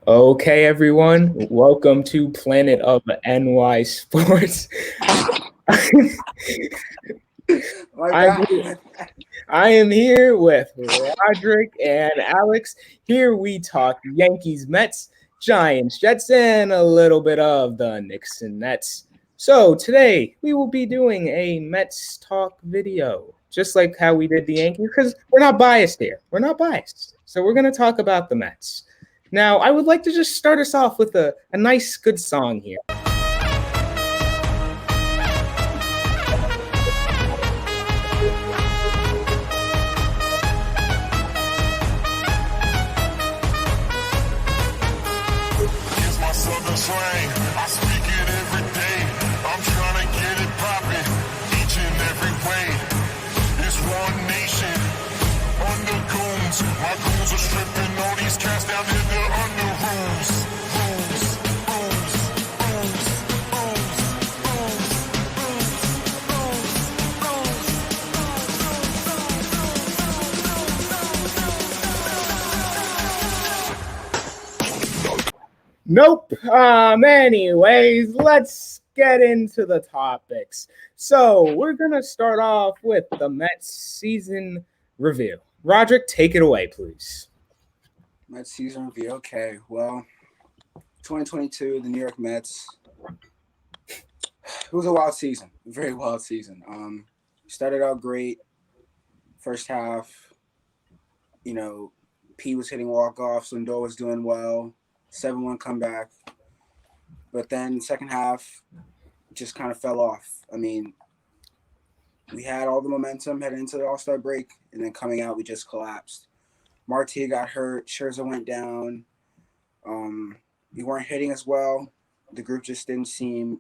Okay, everyone, welcome to Planet of NY Sports. My I'm bad. here, My bad. I am here with Rodrick and Alex. Here we talk Yankees, Mets, Giants, Jets, and a little bit of the Knicks and Nets. So today we will be doing a Mets talk video, just like how we did the Yankees, because we're not biased here. We're not biased. So we're going to talk about the Mets. Now, I would like to just start us off with a nice, good song here. It's my southern slang. I speak it every day. I'm trying to get it poppin' each and every way. It's one nation under goons. My goons are stripping all these cats down in the under rooms. Rooms, rooms, rooms, rooms, rooms, Nope. Anyways, let's get into the topics. So we're gonna start off with the Mets season review. Roderick, take it away, please. Mets season review. Okay, well, 2022, the New York Mets. It was a wild season, a very wild season. Started out great. First half, you know, P was hitting walk offs. Lindor was doing well. 7-1 comeback. But then second half just kind of fell off. I mean, we had all the momentum heading into the All Star break, and then coming out, we just collapsed. Marte got hurt. Scherzer went down. We weren't hitting as well. The group just didn't seem,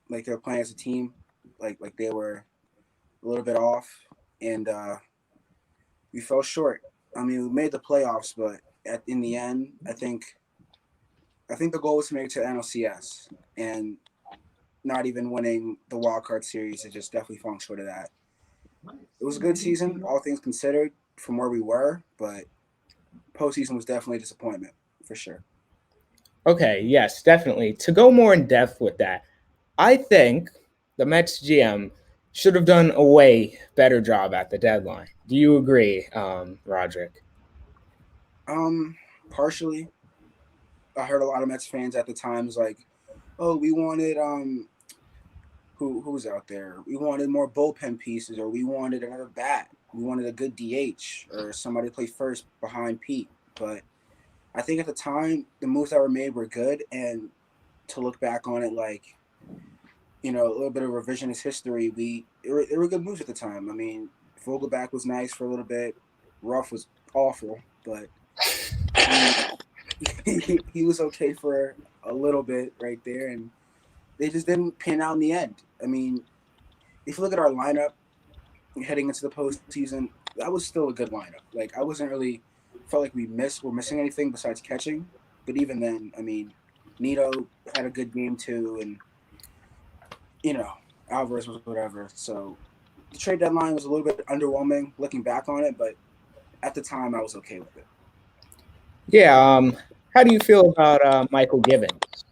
like they were playing as a team, like they were a little bit off, and we fell short. I mean, we made the playoffs, but in the end, I think the goal was to make it to NLCS, and not even winning the wild card series. It just definitely falling short of that. It was a good season, all things considered, from where we were, but postseason was definitely a disappointment for sure. Okay, yes, definitely. To go more in depth with that, I think the Mets GM should have done a way better job at the deadline. Do you agree, Roderick? Partially, I heard a lot of Mets fans at the time was like, "Oh, we wanted who was out there? We wanted more bullpen pieces, or we wanted another bat. We wanted a good DH or somebody to play first behind Pete." But I think at the time the moves that were made were good, and to look back on it like a little bit of revisionist history, they were good moves at the time. I mean, Vogelback was nice for a little bit. Ruff was awful, but he he was okay for a little bit right there, and they just didn't pan out in the end. I mean, if you look at our lineup heading into the postseason, that was still a good lineup. Like I wasn't really felt like we're missing anything besides catching. But even then, I mean, Nito had a good game too, and you know Alvarez was whatever. So the trade deadline was a little bit underwhelming looking back on it, but at the time I was okay with it. Yeah. How do you feel about Michael Givens?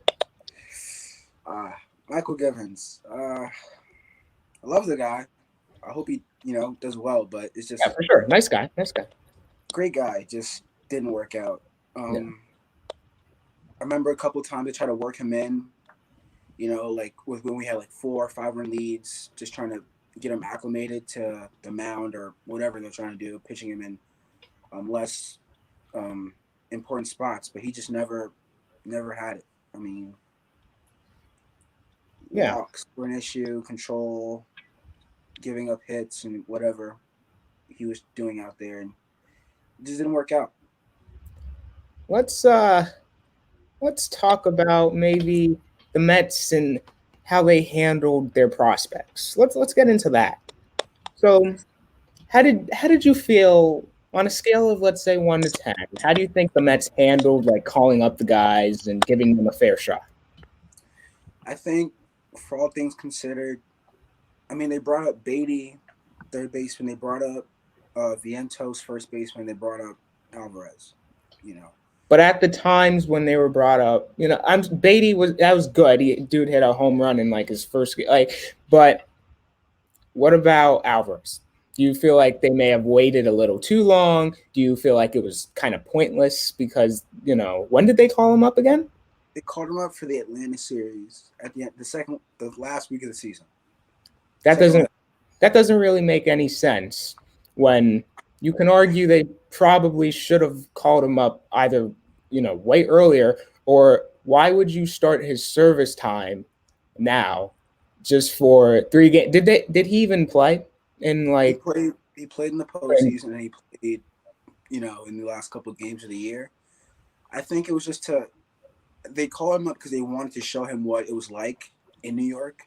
Uh, Michael Givens, I love the guy. I hope he does well, but it's Yeah, just for sure. Nice guy. Nice guy. great guy. Just didn't work out. Yeah. I remember a couple times they tried to work him in, like with when we had like 4 or 5 run leads, just trying to get him acclimated to the mound or whatever they're trying to do, pitching him in less um, important spots. But he just never had it. I mean, Yeah. walks were an issue, control, giving up hits, and whatever he was doing out there, and it just didn't work out. Let's uh let's talk about maybe the Mets and how they handled their prospects. Let's get into that. So, how did you feel on a scale of, let's say, 1 to 10? How do you think the Mets handled like calling up the guys and giving them a fair shot? I think, for all things considered, I mean, they brought up Beatty, third baseman. They brought up Vientos, first baseman. They brought up Alvarez. You know, But at the times when they were brought up, Beatty was good. Dude hit a home run in like his first but what about Alvarez? Do you feel like they may have waited a little too long? Do you feel like it was kind of pointless because, when did they call him up again? They called him up for the Atlanta series at the end, the last week of the season. That doesn't really make any sense when you can argue they probably should have called him up either, way earlier, or why would you start his service time now just for 3 games? Did he even play in like he played in the postseason and he played, in the last couple of games of the year. I think it was just they called him up because they wanted to show him what it was like in New York,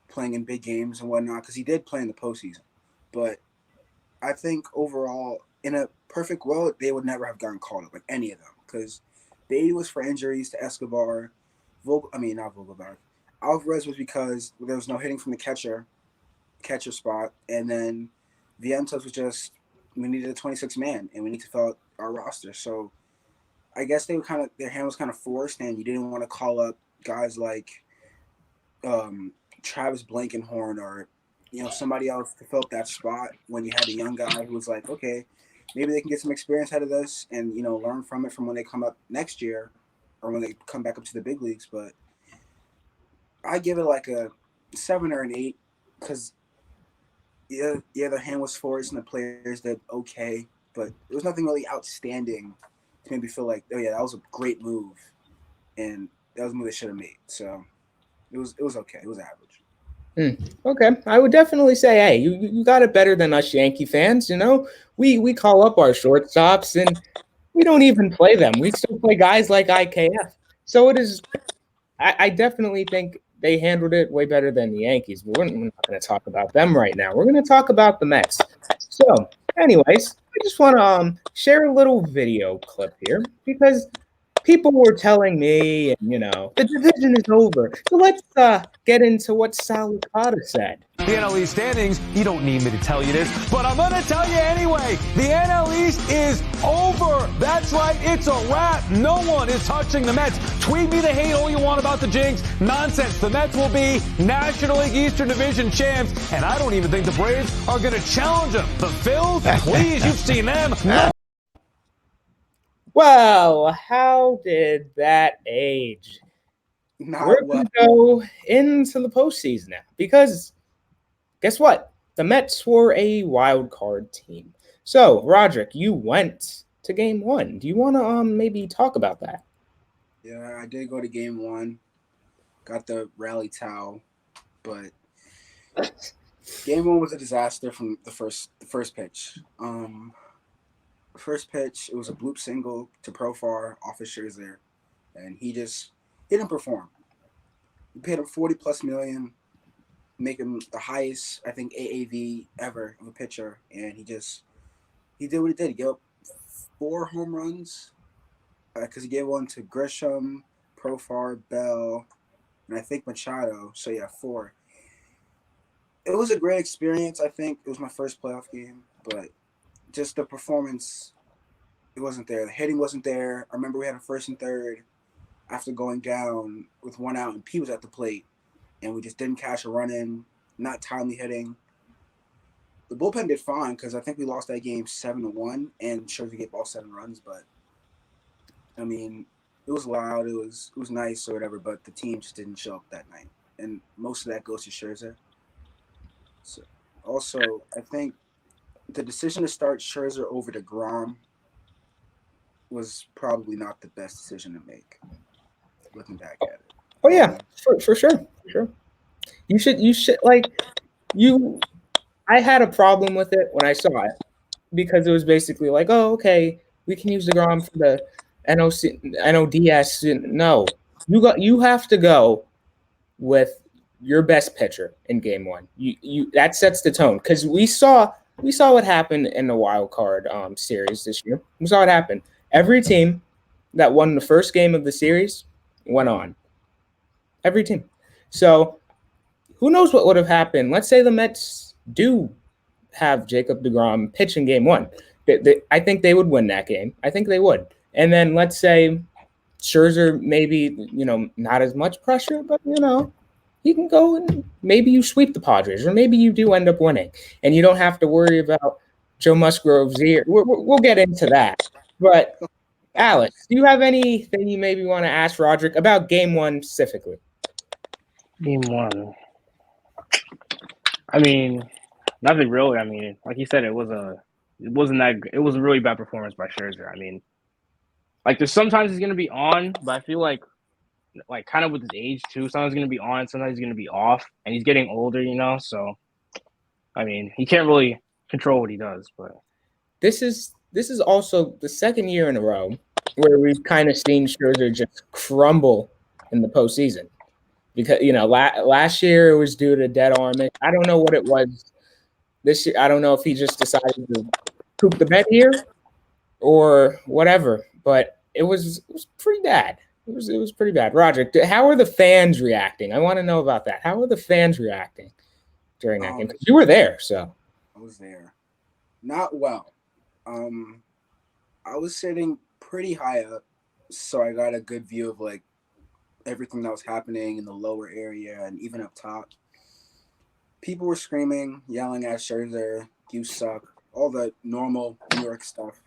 playing in big games and whatnot, because he did play in the postseason. But I think overall, in a perfect world, they would never have gotten called up, like any of them, because Beatty was for injuries to Escobar. Not Vogelbach. Alvarez was because there was no hitting from the catcher spot, and then Vientos was just, we needed a 26 man, and we need to fill out our roster. So I guess they were their hand was kind of forced, and you didn't want to call up guys like Travis Blankenhorn or somebody else to fill up that spot when you had a young guy who was like, okay, maybe they can get some experience out of this and learn from it from when they come up next year or when they come back up to the big leagues. But I give it like a 7 or an 8 because their hand was forced and the players did okay, but there was nothing really outstanding to make me feel like, oh yeah, that was a great move, and that was a move they should have made. So it was okay. It was average. Okay, I would definitely say, hey, you got it better than us Yankee fans. We call up our shortstops and we don't even play them. We still play guys like IKF. So it is. I definitely think they handled it way better than the Yankees. But we're not going to talk about them right now. We're going to talk about the Mets. So, anyways, I just want to share a little video clip here because people were telling me, the division is over. So let's get into what Sal Licata said. The NL East standings, you don't need me to tell you this, but I'm going to tell you anyway. The NL East is over. That's right, it's a wrap. No one is touching the Mets. Tweet me the hate all you want about the jinx. Nonsense. The Mets will be National League Eastern Division champs, and I don't even think the Braves are going to challenge them. The Phils, please, you've seen them. No. Well, how did that age? We're going to go into the postseason now because guess what? The Mets were a wild card team. So, Rodrick, you went to Game 1. Do you want to maybe talk about that? Yeah, I did go to Game 1. Got the rally towel, but Game 1 was a disaster from the first pitch. First pitch, it was a bloop single to Profar off his Scherzer, and he didn't perform. We paid him $40+ million, make him the highest, I think, AAV ever of a pitcher, and he did what he did. He gave up 4 home runs because he gave one to Grisham, Profar, Bell, and I think Machado. So yeah, 4. It was a great experience. I think it was my first playoff game, but just the performance, it wasn't there. The hitting wasn't there. I remember we had a first and third after going down with 1 out, and P was at the plate, and we just didn't cash a run in, not timely hitting. The bullpen did fine because I think we lost that game 7-1, and Scherzer gave all 7 runs. But I mean, it was loud, it was nice or whatever, but the team just didn't show up that night, and most of that goes to Scherzer. So, also, I think the decision to start Scherzer over DeGrom was probably not the best decision to make, looking back at it. Oh yeah, for sure. You should I had a problem with it when I saw it because it was basically like, oh, okay, we can use DeGrom for the NODS. No, you have to go with your best pitcher in Game 1. You that sets the tone because we saw what happened in the wild card series this year. We saw what happened. Every team that won the first game of the series went on. Every team. So who knows what would have happened? Let's say the Mets do have Jacob DeGrom pitch in Game 1. I think they would win that game. I think they would. And then let's say Scherzer, maybe, not as much pressure, but, he can go and maybe you sweep the Padres, or maybe you do end up winning, and you don't have to worry about Joe Musgrove's ear. We'll get into that. But, Alex, do you have anything you maybe want to ask Rodrick about Game 1 specifically? Game 1. I mean, nothing really. I mean, like you said, it was a really bad performance by Scherzer. I mean, like there's sometimes he's gonna be on, but I feel like kind of with his age too, sometimes he's gonna be on, sometimes he's gonna be off, and he's getting older, So, I mean, he can't really control what he does. But this is also the second year in a row where we've kind of seen Scherzer just crumble in the postseason. Because, last year it was due to dead arm. I don't know what it was this year. I don't know if he just decided to poop the bed here or whatever, but it was pretty bad. It was pretty bad. Rodrick, how are the fans reacting? I want to know about that. How are the fans reacting during that game? 'Cause you were there, so. I was there. Not well. I was sitting pretty high up, so I got a good view of everything that was happening in the lower area and even up top. People were screaming, yelling at Scherzer, "You suck," all the normal New York stuff.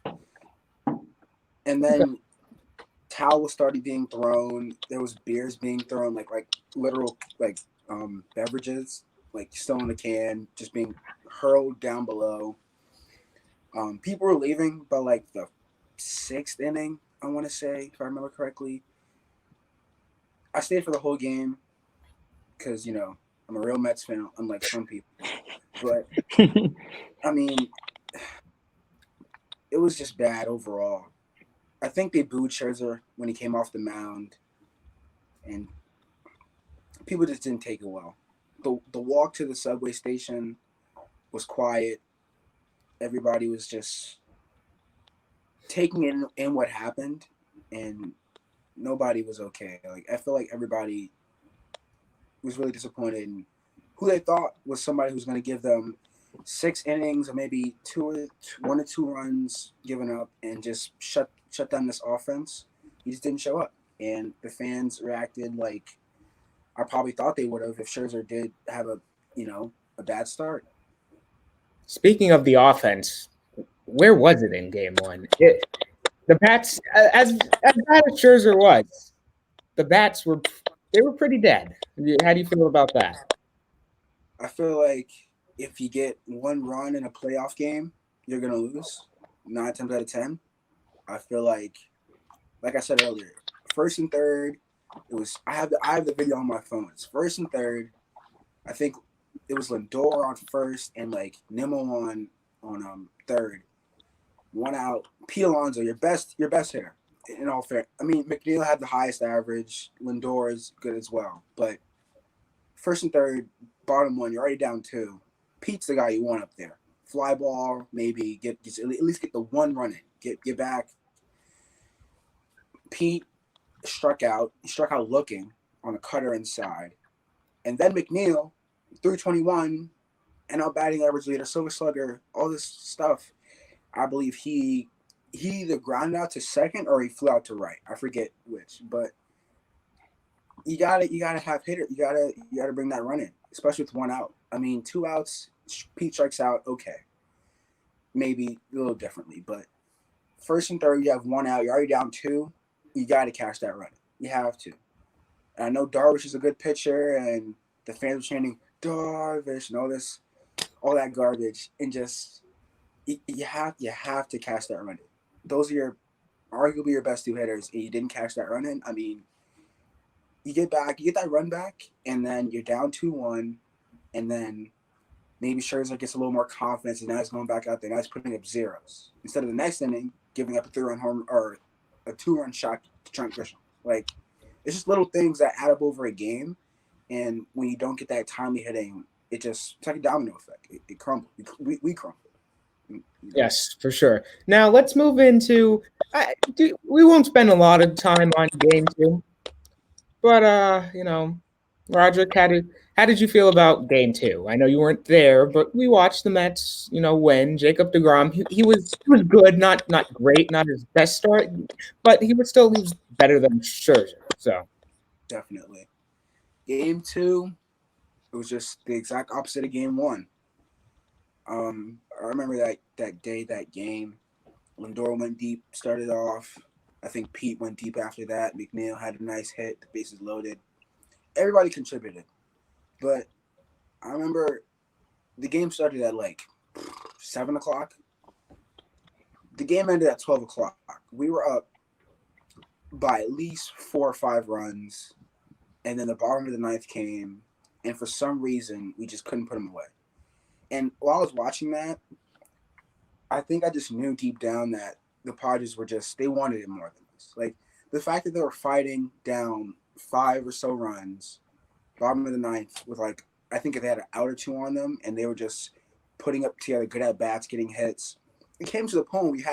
And then towels started being thrown. There was beers being thrown, like literal beverages, still in the can, just being hurled down below. People were leaving by the 6th inning, I want to say, if I remember correctly. I stayed for the whole game because, I'm a real Mets fan, unlike some people. But, I mean, it was just bad overall. I think they booed Scherzer when he came off the mound, and people just didn't take it well. The walk to the subway station was quiet. Everybody was just taking in what happened, and nobody was okay. I feel like everybody was really disappointed in who they thought was somebody who's going to give them 6 innings or maybe 1 or 2 runs given up and just shut down this offense. He just didn't show up, and the fans reacted like I probably thought they would have if Scherzer did have a bad start. Speaking of the offense, where was it in Game 1? The bats, as bad as Scherzer was, the bats were pretty dead. How do you feel about that? I feel like if you get 1 run in a playoff game, you're gonna lose 9 times out of 10. I feel like I said earlier, 1st and 3rd, it was. I have the video on my phone. It's 1st and 3rd. I think it was Lindor on 1st and Nimmo on 3rd. 1 out. Pete Alonso, your best hitter. In all fair, I mean McNeil had the highest average. Lindor is good as well, but 1st and 3rd, bottom 1, you're already down 2. Pete's the guy you want up there. Fly ball, maybe at least get the 1 run in. Get back. Pete struck out. He struck out looking on a cutter inside, and then McNeil, 321, and out batting average leader, silver slugger, all this stuff. I believe he either grounded out to 2nd or he flew out to right. I forget which, but you gotta have hitter. You gotta bring that run in, especially with 1 out. I mean, 2 outs, Pete strikes out. Okay, maybe a little differently, but 1st and 3rd, you have 1 out. You're already down 2. You gotta catch that run. You have to. And I know Darvish is a good pitcher, and the fans were chanting Darvish and all that garbage, and just you have to catch that run in. Those are arguably your best 2 hitters, and you didn't catch that run in. I mean, you get that run back, and then you're down 2-1, and then maybe Scherzer gets a little more confidence, and now he's going back out there, now he's putting up zeros. Instead of the next inning, giving up a 3-run home or a 2-run shot to Trent Grisham. It's just little things that add up over a game, and when you don't get that timely hitting, it's like a domino effect. It crumbles. We crumble. Yes, for sure. Now let's move into. We won't spend a lot of time on Game 2, but Rodrick, how did you feel about Game 2? I know you weren't there, but we watched the Mets, win. Jacob deGrom, he was good, not great, not his best start, but he was better than Scherzer. So Definitely. Game 2, it was just the exact opposite of Game 1. I remember that day, that game. Lindor went deep, started off. I think Pete went deep after that. McNeil had a nice hit. The bases loaded. Everybody contributed. But I remember the game started at like 7 o'clock. The game ended at 12 o'clock. We were up by at least 4 or 5 runs. And then the bottom of the ninth came. And for some reason, we just couldn't put them away. And while I was watching that, I think I just knew deep down that the Padres they wanted it more than us. Like, the fact that they were fighting down 5 or so runs, bottom of the ninth, with I think they had an out or 2 on them, and they were just putting up together good at-bats, getting hits. It came to the point where we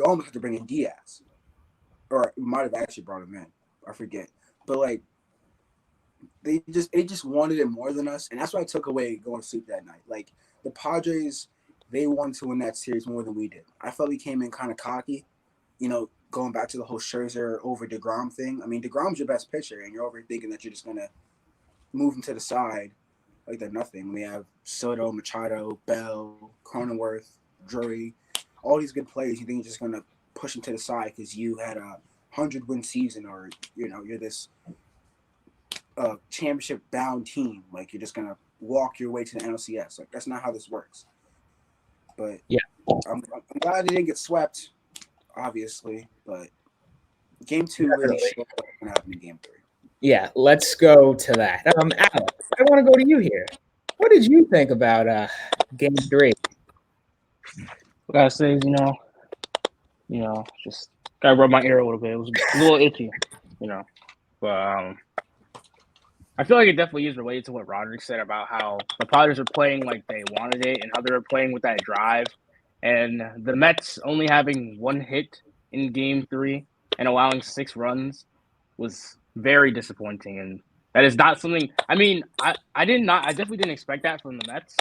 almost had to bring in Diaz. Or we might have actually brought him in. I forget. But, they just wanted it more than us, and that's what I took away going to sleep that night. Like, the Padres, they wanted to win that series more than we did. I felt we came in kind of cocky, going back to the whole Scherzer over DeGrom thing. I mean, DeGrom's your best pitcher, and you're overthinking that you're just going to move him to the side like they're nothing. We have Soto, Machado, Bell, Cronenworth, Drury, all these good players. You think you're just going to push them to the side because you had a 100-win season, or, you're this championship-bound team. Like, you're just going to walk your way to the NLCS. Like, that's not how this works. But yeah, I'm glad they didn't get swept, obviously. But Game 2 really showed what happened in Game 3. yeah, let's go to that. Alex, I want to go to you here. What did you think about Game 3? What I say is, just gotta rub my ear a little bit. It was a little itchy, but I feel like it definitely is related to what Rodrick said about how the Padres are playing like they wanted it and how they were playing with that drive. And the Mets only having 1 hit in Game 3 and allowing 6 runs was very disappointing. And that is not something – I mean, I definitely didn't expect that from the Mets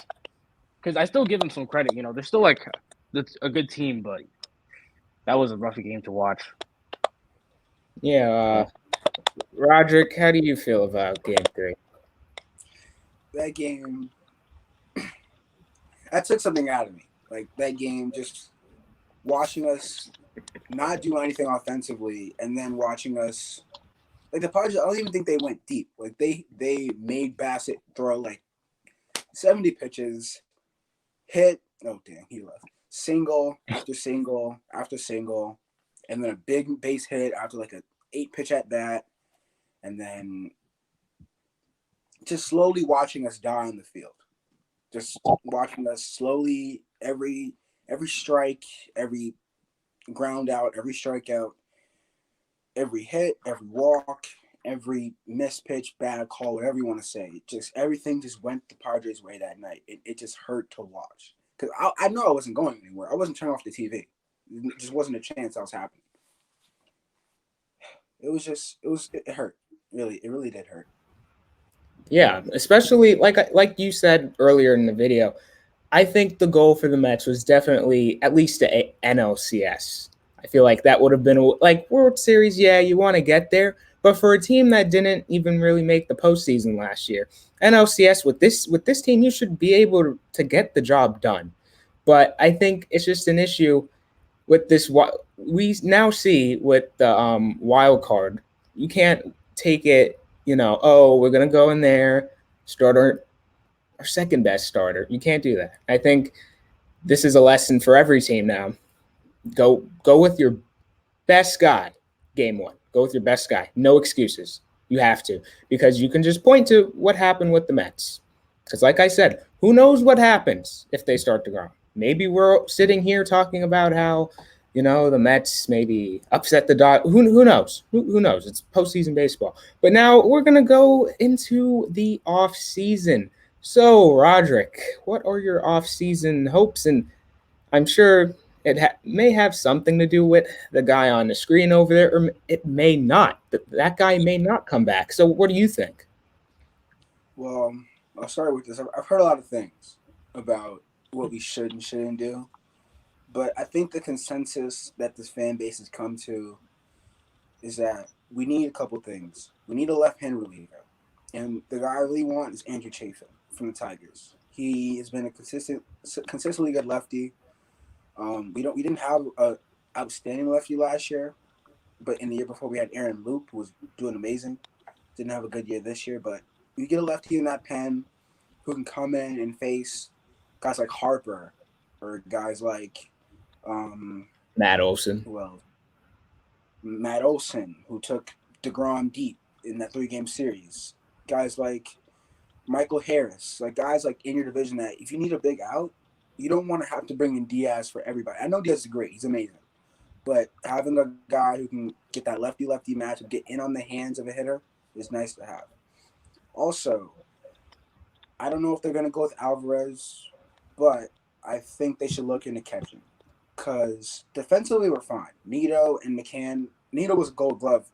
because I still give them some credit. They're still a good team, but that was a rough game to watch. Yeah, Rodrick, how do you feel about Game 3? That game, that took something out of me. Like, that game, just watching us not do anything offensively, and then watching us, the Padres, I don't even think they went deep. Like, they made Bassett throw 70 pitches, hit, oh damn, he left, single after single after single, and then a big base hit after a 8-pitch at bat. And then just slowly watching us die on the field. Just watching us slowly, every strike, every ground out, every strikeout, every hit, every walk, every missed pitch, bad call, whatever you want to say. Just everything just went the Padres' way that night. It just hurt to watch. Because I know I wasn't going anywhere. I wasn't turning off the TV. It just wasn't a chance that was happening. It hurt. Really, it really did hurt. Yeah, especially like you said earlier in the video, I think the goal for the Mets was definitely at least the NLCS. I feel like that would have been World Series. Yeah, you want to get there, but for a team that didn't even really make the postseason last year, NLCS with this team, you should be able to get the job done. But I think it's just an issue with this. We now see with the wild card, you can't take it, we're going to go in there, start our second best starter. You can't do that. I think this is a lesson for every team now. Go with your best guy, Game 1. Go with your best guy. No excuses. You have to, because you can just point to what happened with the Mets. Because like I said, who knows what happens if they start to grow. Maybe we're sitting here talking about how, the Mets maybe upset the Dodgers. Who knows? Who knows? It's postseason baseball. But now we're going to go into the offseason. So, Rodrick, what are your offseason hopes? And I'm sure may have something to do with the guy on the screen over there, or it may not. That guy may not come back. So what do you think? Well, I'll start with this. I've heard a lot of things about what we should and shouldn't do, but I think the consensus that this fan base has come to is that we need a couple things. We need a left-hand reliever, and the guy I really want is Andrew Chafin from the Tigers. He has been a consistently good lefty. We didn't have a outstanding lefty last year, but in the year before we had Aaron Loop, who was doing amazing. Didn't have a good year this year, but you get a lefty in that pen who can come in and face guys like Harper or guys like Matt Olson. well Matt Olson, who took DeGrom deep in that 3-game series. Guys like Michael Harris, like guys like in your division that if you need a big out, you don't want to have to bring in Diaz for everybody. I know Diaz is great; he's amazing, but having a guy who can get that lefty-lefty matchup, get in on the hands of a hitter, is nice to have. Also, I don't know if they're going to go with Alvarez, but I think they should look into catching because defensively we're fine. Nito and McCann. Nito was a Gold Glove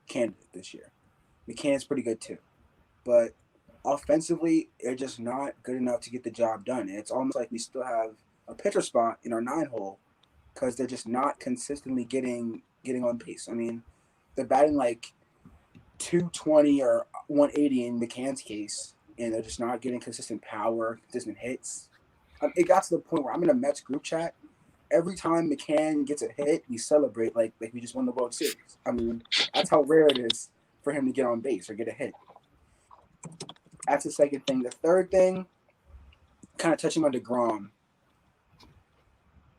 candidate this year. McCann's pretty good too, but offensively they're just not good enough to get the job done. And it's almost like we still have a pitcher spot in our 9-hole because they're just not consistently getting on base. I mean, they're batting like 220 or 180 in McCann's case, and they're just not getting consistent power, consistent hits. It got to the point where I'm in a Mets group chat. Every time McCann gets a hit, we celebrate like we just won the World Series. I mean, that's how rare it is for him to get on base or get a hit. That's the second thing. The third thing, kind of touching on DeGrom,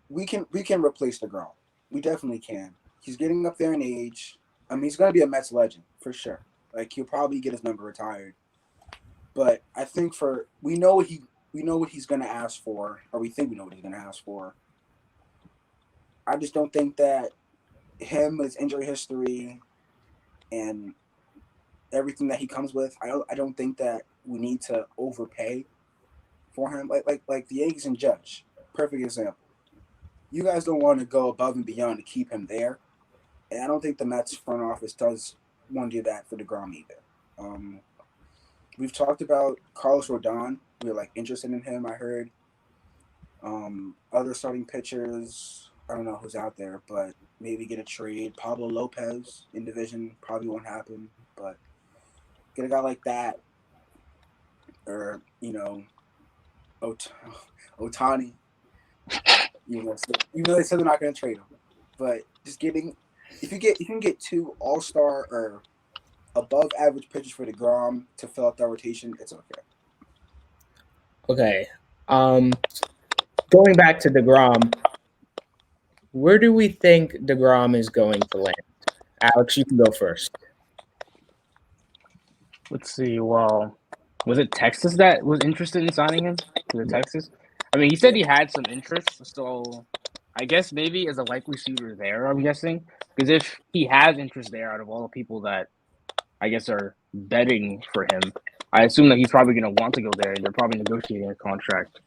we can replace DeGrom. We definitely can. He's getting up there in age. I mean, he's going to be a Mets legend for sure. Like he'll probably get his number retired. But I think we know what he's going to ask for, or we think we know what he's going to ask for. I just don't think that him, his injury history, and everything that he comes with, I don't think that we need to overpay for him. Like the Yankees and Judge, perfect example. You guys don't want to go above and beyond to keep him there, and I don't think the Mets front office does want to do that for DeGrom either. We've talked about Carlos Rodon. We're like interested in him. I heard other starting pitchers. I don't know who's out there, but maybe get a trade. Pablo Lopez in division probably won't happen, but get a guy like that, or Otani. Even though they said they're not going to trade him, but just if you can get 2 all-star or above average pitchers for DeGrom to fill out that rotation, it's okay. Okay. Going back to DeGrom, where do we think DeGrom is going to land? Alex, you can go first. Let's see. Well, was it Texas that was interested in signing him? Was it Texas? I mean, he said he had some interest, so I guess maybe as a likely suitor there, I'm guessing. Because if he has interest there out of all the people that I guess are betting for him, I assume that he's probably going to want to go there, and they're probably negotiating a contract.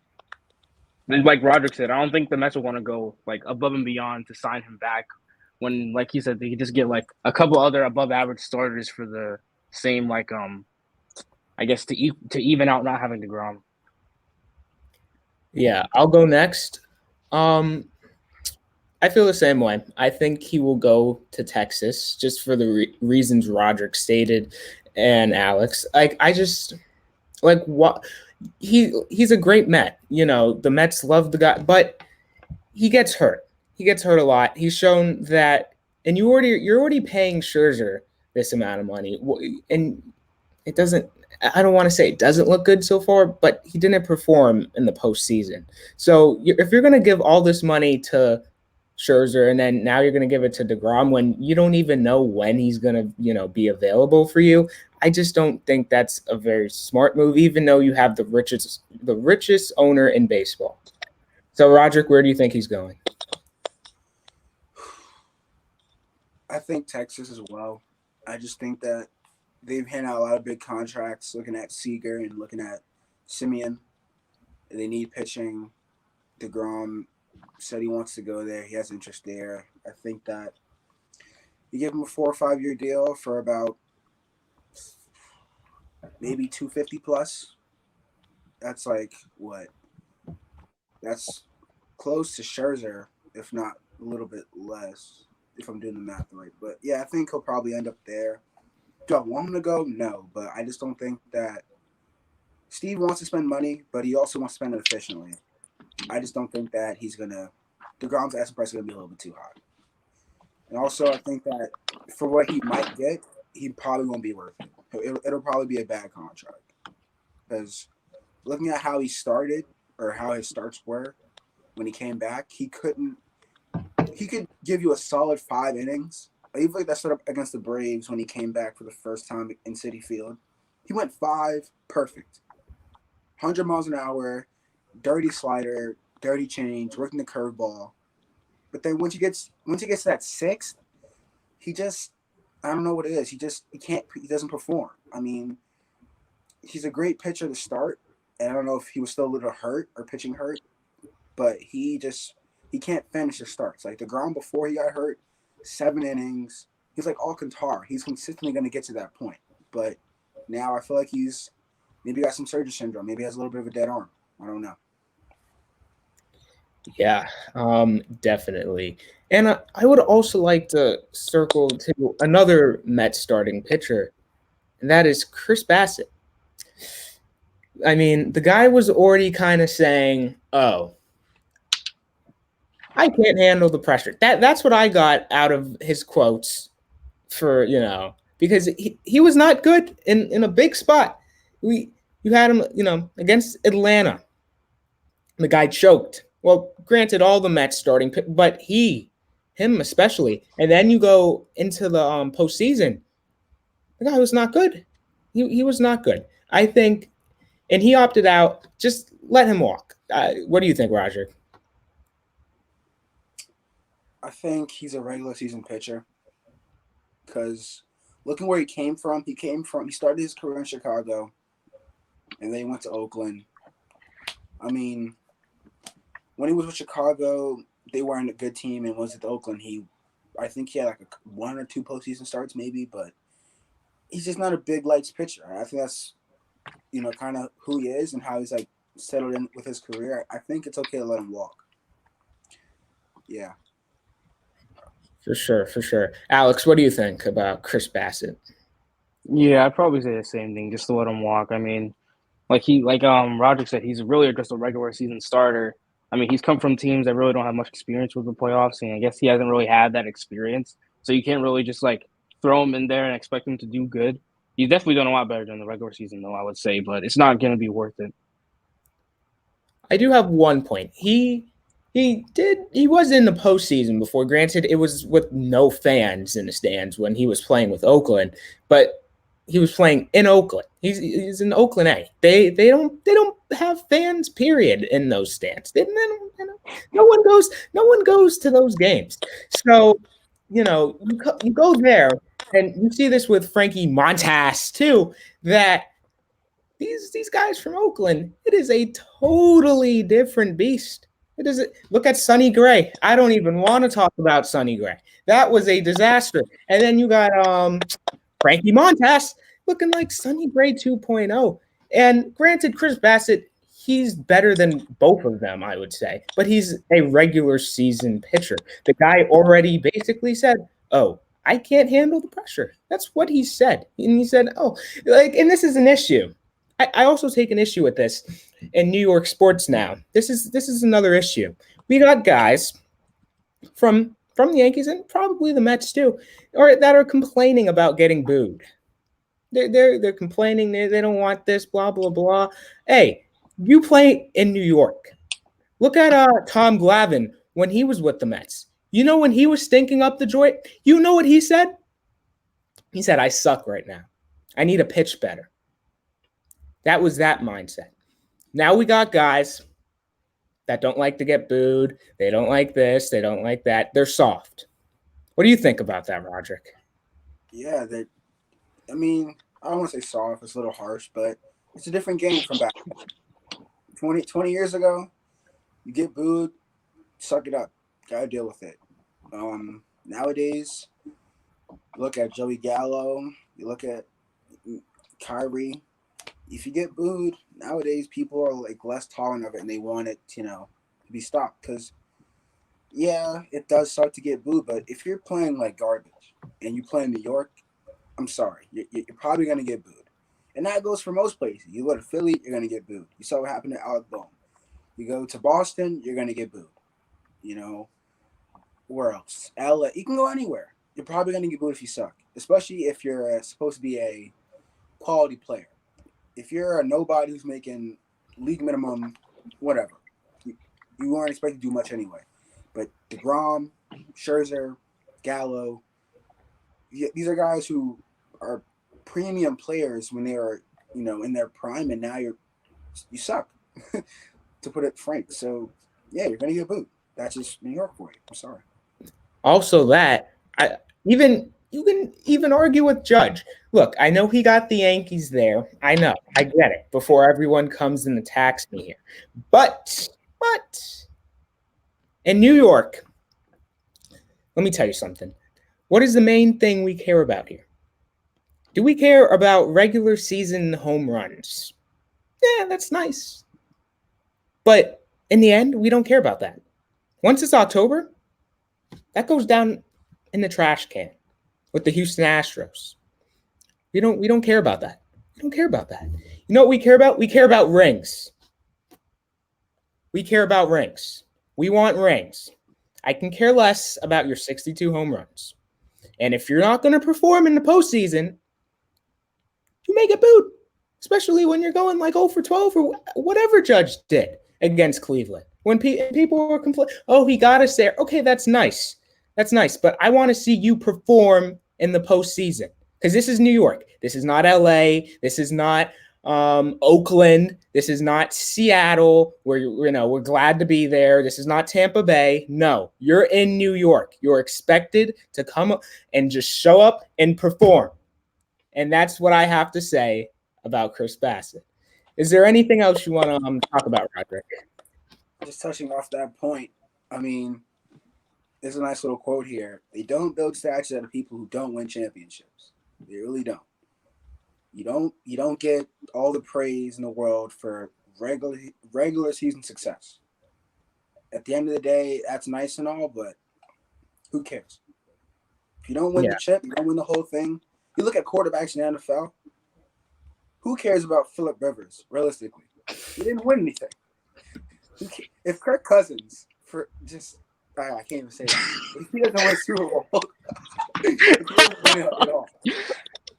And like Rodrick said, I don't think the Mets will want to go like above and beyond to sign him back when, like he said, they could just get like a couple other above average starters for the same I guess to even out not having DeGrom. Yeah, I'll go next. I feel the same way. I think he will go to Texas just for the reasons Rodrick stated and Alex. Like I just like what he's a great Met. The Mets love the guy, but he gets hurt. He gets hurt a lot. He's shown that, and you're already paying Scherzer this amount of money, and it doesn't. I don't want to say it doesn't look good so far, but he didn't perform in the postseason. So if you're going to give all this money to Scherzer and then now you're going to give it to DeGrom when you don't even know when he's going to, be available for you, I just don't think that's a very smart move, even though you have the richest owner in baseball. So, Rodrick, where do you think he's going? I think Texas as well. I just think that they've handed out a lot of big contracts, looking at Seager and looking at Simeon. They need pitching. DeGrom said he wants to go there. He has interest there. I think that you give him a 4 or 5 year deal for about maybe 250 plus. That's like what? That's close to Scherzer, if not a little bit less, if I'm doing the math right. But yeah, I think he'll probably end up there. Do I want him to go? No, but I just don't think that Steve wants to spend money, but he also wants to spend it efficiently. I just don't think that he's gonna. DeGrom's asking price is gonna be a little bit too high, and also I think that for what he might get, he probably won't be worth it. It'll probably be a bad contract because looking at how he started or how his starts were when he came back, he could give you a solid 5 innings. Even like that start up against the Braves when he came back for the first time in Citi Field. He went 5 perfect. 100 miles an hour, dirty slider, dirty change, working the curveball. But then once he gets to that 6th, he just I don't know what it is. He doesn't perform. I mean, he's a great pitcher to start, and I don't know if he was still a little hurt or pitching hurt, but he can't finish his starts. Like DeGrom before he got hurt, 7 innings. He's like Alcantara. He's consistently going to get to that point. But now I feel like he's maybe got some Surgery syndrome. Maybe he has a little bit of a dead arm. I don't know. Yeah, definitely. And I would also like to circle to another Mets starting pitcher, and that is Chris Bassett. I mean, the guy was already kind of saying, "Oh, I can't handle the pressure." That's what I got out of his quotes for, because he was not good in a big spot. You had him, against Atlanta. The guy choked. Well, granted, all the Mets starting, but him especially. And then you go into the postseason. The guy was not good. He was not good. I think, and he opted out. Just let him walk. What do you think, Roger? I think he's a regular season pitcher because looking where he started his career in Chicago, and then he went to Oakland. I mean, when he was with Chicago, they weren't a good team, and was at Oakland. I think he had like 1 or 2 postseason starts maybe, but he's just not a big lights pitcher. I think that's kind of who he is and how he's like settled in with his career. I think it's okay to let him walk. Yeah. For sure. Alex, what do you think about Chris Bassett? Yeah, I'd probably say the same thing, just to let him walk. I mean, like Rodrick said, he's really just a regular season starter. I mean, he's come from teams that really don't have much experience with the playoffs, and I guess he hasn't really had that experience. So you can't really just like throw him in there and expect him to do good. He's definitely done a lot better than the regular season, though, I would say, but it's not going to be worth it. I do have one point. He was in the postseason before. Granted, it was with no fans in the stands when he was playing with Oakland, but he was playing in Oakland. He's in Oakland A. They don't have fans, period, in those stands. No one goes to those games. So you go there, and you see this with Frankie Montas too. That these guys from Oakland, it is a totally different beast. It is. Look at Sonny Gray. I don't even want to talk about Sonny Gray. That was a disaster. And then you got Frankie Montas looking like Sonny Gray 2.0. And granted, Chris Bassett, he's better than both of them, I would say. But he's a regular season pitcher. The guy already basically said, "Oh, I can't handle the pressure." That's what he said. And he said, and this is an issue. I also take an issue with this in New York sports now. This is another issue. We got guys from the Yankees and probably the Mets too, or that are complaining about getting booed. They're complaining. They don't want this. Blah blah blah. Hey, you play in New York. Look at Tom Glavine when he was with the Mets. When he was stinking up the joint. You know what he said? He said, "I suck right now. I need to pitch better." That was that mindset. Now we got guys that don't like to get booed. They don't like this. They don't like that. They're soft. What do you think about that, Rodrick? Yeah, I don't want to say soft. It's a little harsh, but it's a different game from back 20 years ago. You get booed, suck it up. Gotta deal with it. Nowadays, look at Joey Gallo. You look at Kyrie. If you get booed nowadays, people are like less tolerant of it, and they want it, to be stopped. Because it does start to get booed, but if you're playing like garbage and you play in New York, I'm sorry, you're probably gonna get booed, and that goes for most places. You go to Philly, you're gonna get booed. You saw what happened to Alec Bone. You go to Boston, you're gonna get booed. Where else? LA. You can go anywhere. You're probably gonna get booed if you suck, especially if you're supposed to be a quality player. If you're a nobody who's making league minimum, whatever, you aren't expected to do much anyway. But DeGrom, Scherzer, Gallo, these are guys who are premium players when they are, in their prime, and now you suck, to put it frank. So, you're going to get booed. That's just New York for you. I'm sorry. Also, you can even argue with Judge. Look, I know he got the Yankees there. I know. I get it. Before everyone comes and attacks me here. But in New York, let me tell you something. What is the main thing we care about here? Do we care about regular season home runs? Yeah, that's nice. But in the end, we don't care about that. Once it's October, that goes down in the trash can with the Houston Astros. We don't care about that. We don't care about that. You know what we care about? We care about rings. We care about rings. We want rings. I can care less about your 62 home runs. And if you're not going to perform in the postseason, you may get booed, especially when you're going like 0 for 12 or whatever Judge did against Cleveland. When people were complaining, he got us there. Okay, that's nice. That's nice. But I want to see you perform in the postseason, because this is New York. This is not LA. This is not Oakland. This is not Seattle, where we're glad to be there. This is not Tampa Bay. No, you're in New York. You're expected to come and just show up and perform. And that's what I have to say about Chris Bassett. Is there anything else you want to talk about, Rodrick? Just touching off that point, I mean, there's a nice little quote here. They don't build statues out of people who don't win championships. They really don't. You don't get all the praise in the world for regular season success. At the end of the day, that's nice and all, but who cares? If you don't win the chip, you don't win the whole thing. You look at quarterbacks in the NFL. Who cares about Phillip Rivers, realistically? He didn't win anything. If Kirk Cousins, I can't even say that. If he doesn't win Super Bowl, if he doesn't win it at all,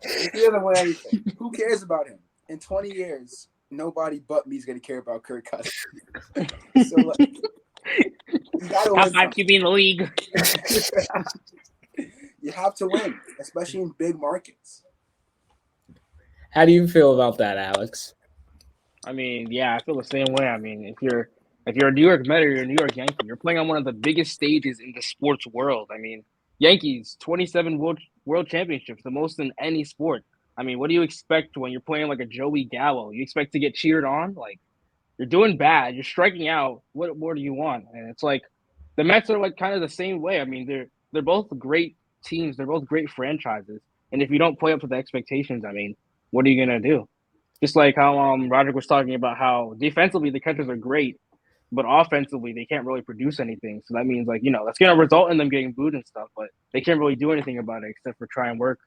if he doesn't win anything, who cares about him? In 20 years, nobody but me is going to care about Kirk Cousins. So, you got to win. Top 5 QB in the league. You have to win, especially in big markets. How do you feel about that, Alex? I mean, I feel the same way. I mean, if you're a New York Met or you're a New York Yankee, you're playing on one of the biggest stages in the sports world. I mean, Yankees, 27 world championships, the most in any sport. I mean, what do you expect when you're playing like a Joey Gallo? You expect to get cheered on? Like, you're doing bad. You're striking out. What more do you want? And it's like the Mets are like kind of the same way. I mean, they're both great teams. They're both great franchises. And if you don't play up to the expectations, I mean, what are you going to do? Just like how Rodrick was talking about how defensively the catchers are great, but offensively they can't really produce anything. So that means that's going to result in them getting booed and stuff, but they can't really do anything about it except for try and work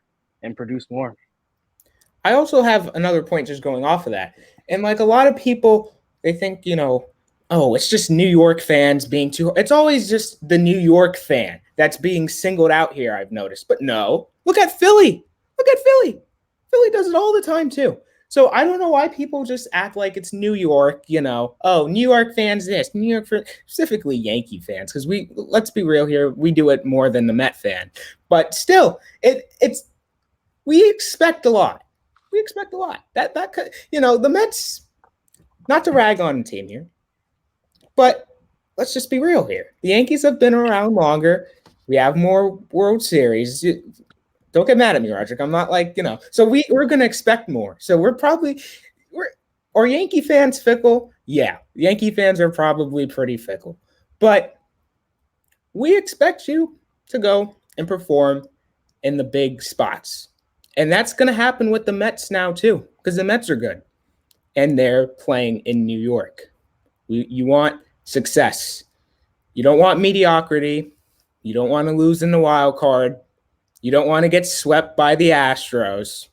and produce more. I also have another point just going off of that. And like a lot of people, they think, it's just New York fans being too – it's always just the New York fan that's being singled out here, I've noticed. But no, look at Philly. Look at Philly. Philly does it all the time too. So I don't know why people just act like it's New York, New York fans this, New York specifically Yankee fans, because let's be real here, we do it more than the Met fan. But still, we expect a lot. We expect a lot. That the Mets, not to rag on the team here, but let's just be real here. The Yankees have been around longer. We have more World Series. Don't get mad at me, Rodrick. I'm not so we're going to expect more. So are Yankee fans fickle? Yeah, Yankee fans are probably pretty fickle. But we expect you to go and perform in the big spots. And that's going to happen with the Mets now, too, because the Mets are good and they're playing in New York. You want success. You don't want mediocrity. You don't want to lose in the wild card. You don't want to get swept by the Astros.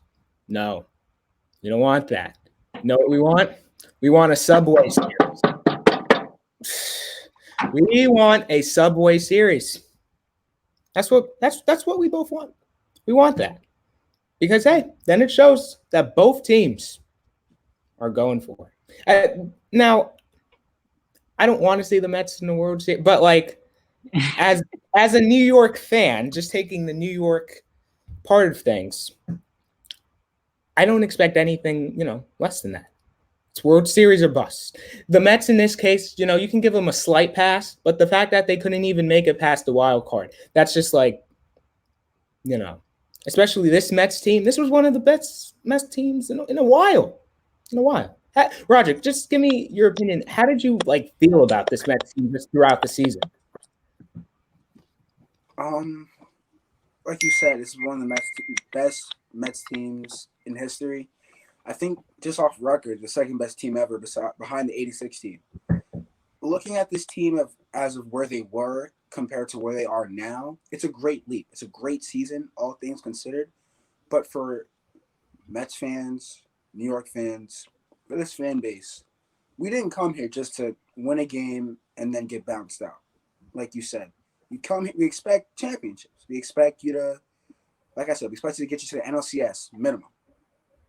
No, you don't want that. You know what we want? We want a Subway Series. We want a Subway Series. That's what we both want. We want that. Because, hey, then it shows that both teams are going for it. Now, I don't want to see the Mets in the World Series, but like as a New York fan, just taking the New York part of things, I don't expect anything, less than that. It's World Series or bust. The Mets in this case, you can give them a slight pass, but the fact that they couldn't even make it past the wild card, that's just like, especially this Mets team. This was one of the best Mets teams in a while. Rodrick, just give me your opinion. How did you feel about this Mets team just throughout the season? Like you said, it's one of the best Mets teams in history. I think just off record, the second best team ever behind the '86 team. Looking at this team as of where they were compared to where they are now, it's a great leap. It's a great season, all things considered. But for Mets fans, New York fans, for this fan base, we didn't come here just to win a game and then get bounced out. Like you said, we expect championships. We expect you to, like I said, we expect you to get you to the NLCS minimum.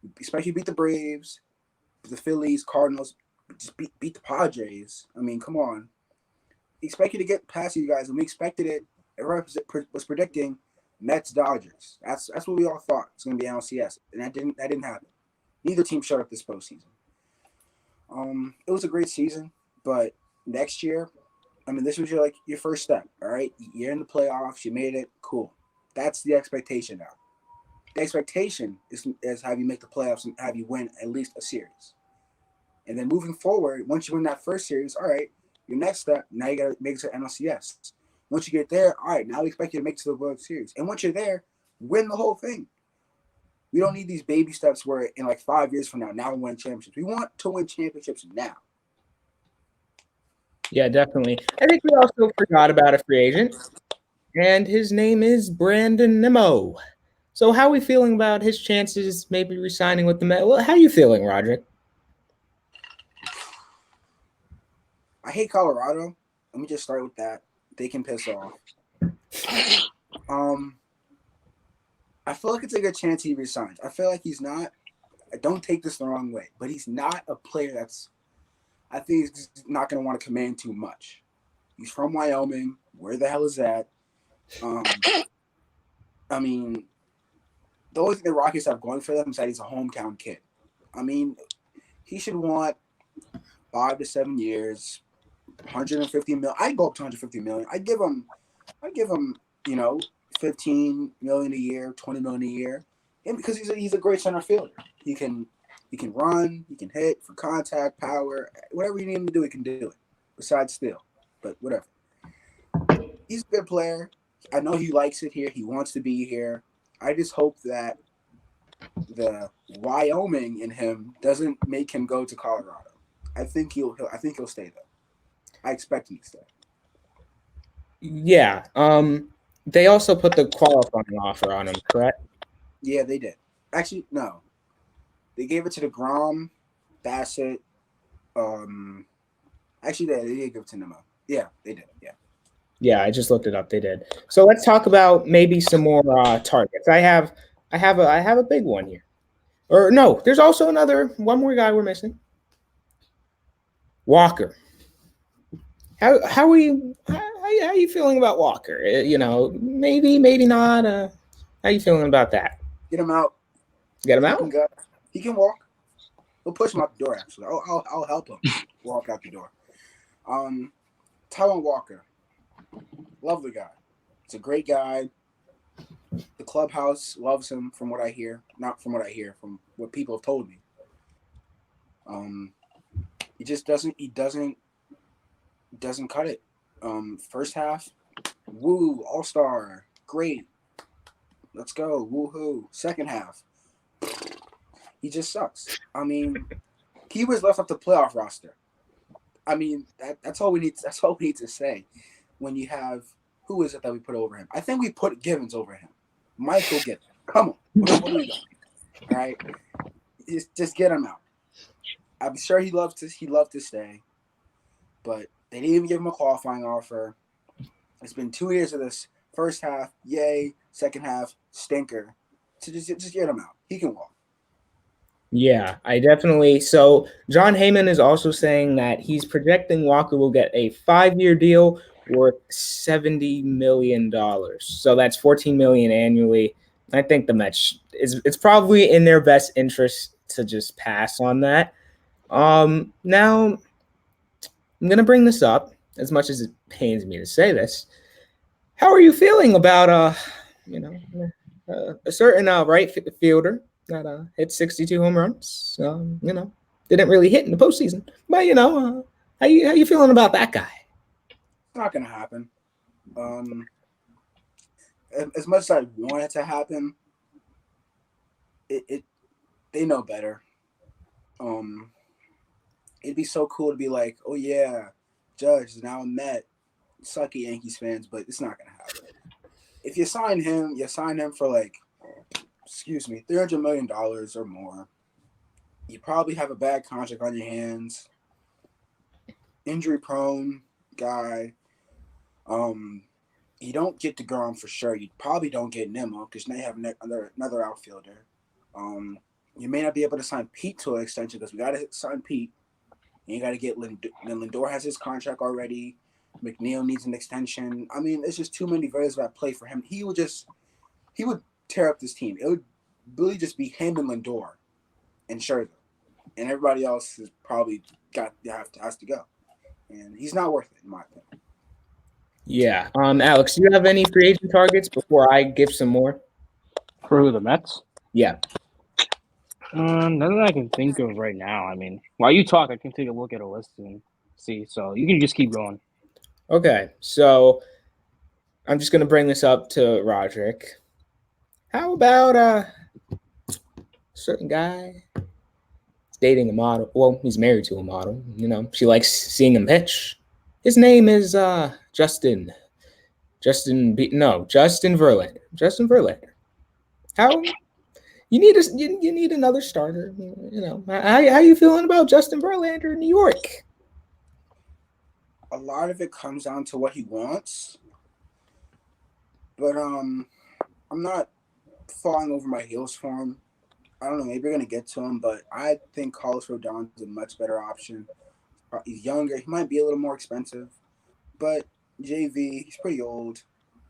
We expect you to beat the Braves, the Phillies, Cardinals, just beat the Padres. I mean, come on. We expect you to get past you guys, and we expected it. Everyone was predicting Mets Dodgers. That's what we all thought it's going to be NLCS, and that didn't happen. Neither team showed up this postseason. It was a great season, but next year, this was your first step. All right, you're in the playoffs. You made it. Cool. That's the expectation now. The expectation is have you make the playoffs and have you win at least a series. And then moving forward, once you win that first series, all right, your next step, now you got to make it to NLCS. Once you get there, all right, now we expect you to make it to the World Series. And once you're there, win the whole thing. We don't need these baby steps where in 5 years from now we win championships. We want to win championships now. Yeah, definitely. I think we also forgot about a free agent, and his name is Brandon Nimmo. So how are we feeling about his chances maybe resigning with the Mets? Well, how are you feeling, Rodrick? I hate Colorado. Let me just start with that. They can piss off. I feel like it's a good chance he resigns. I feel like he's not. Don't take this the wrong way, but he's not a player that's. I think he's not going to want to command too much. He's from Wyoming. Where the hell is that? The only thing the Rockies have going for them is that he's a hometown kid. He should want 5 to 7 years, 150 million. I'd go up to 150 million. I'd give him, 15 million a year, 20 million a year, and because he's a great center fielder. He can run, he can hit for contact, power, whatever you need him to do, he can do it. Besides steal, but whatever. He's a good player. I know he likes it here. He wants to be here. I just hope that the Wyoming in him doesn't make him go to Colorado. I think he'll stay though. I expect him to stay. Yeah. They also put the qualifying offer on him, correct? Yeah, they did. Actually, no. They gave it to DeGrom, Bassett. Actually, they did give it to Nimmo. Yeah, they did. Yeah. Yeah, I just looked it up. They did. So let's talk about maybe some more targets. I have a big one here. Or no, there's also one more guy we're missing. Walker. How are you feeling about Walker? Maybe not. How are you feeling about that? Get him out. Get him out. He can walk. We'll push him out the door. Actually, I'll help him walk out the door. Taiwan Walker, love the guy. He's a great guy. The clubhouse loves him, from what I hear. Not from what I hear, from what people have told me. He just doesn't cut it. First half, Woo, all-star, great. Let's go, woohoo. Second half, he just sucks. I mean, he was left off the playoff roster. I mean, that's all we need. That's all we need to say. When you have, who is it that we put over him? I think we put Givens over him. Michael Givens. Come on, what do we got? All right, just get him out. I'm sure he'd love to stay, but they didn't even give him a qualifying offer. It's been 2 years of this. First half, yay. Second half, stinker. So just get him out. He can walk. Yeah, I definitely. So John Heyman is also saying that he's projecting Walker will get a 5-year deal worth $70 million. So that's $14 million annually. I think the Mets it's probably in their best interest to just pass on that. Now I'm gonna bring this up as much as it pains me to say this. How are you feeling about a certain right fielder that hit 62 home runs? Didn't really hit in the postseason, but how you feeling about that guy? It's not gonna happen. As much as I want it to happen, they know better. It'd be so cool to be like, oh yeah, Judge is now a Met. Sucky Yankees fans, but it's not gonna happen. If you sign him for like, $300 million or more. You probably have a bad contract on your hands. Injury prone guy. You don't get DeGrom for sure. You probably don't get Nimmo because now you have another outfielder. You may not be able to sign Pete to an extension because we got to sign Pete. And you got to get Lindor has his contract already. McNeil needs an extension. I mean, it's just too many variables at play for him. He would tear up this team. It would really just be him and Lindor and Scherzer. And everybody else is probably has to go. And he's not worth it, in my opinion. Yeah. Alex, do you have any free agent targets before I give some more? For who, the Mets? Yeah. Nothing I can think of right now. I mean, while you talk, I can take a look at a list and see. So you can just keep going. Okay. So I'm just gonna bring this up to Rodrick. How about a certain guy? He's dating a model. Well, he's married to a model. She likes seeing him pitch. His name is Justin Verlander. Justin Verlander. How you need another starter? How you feeling about Justin Verlander in New York? A lot of it comes down to what he wants, but I'm not falling over my heels for him. I don't know. Maybe we're gonna get to him, but I think Carlos Rodon's a much better option. He's younger. He might be a little more expensive, but JV, he's pretty old,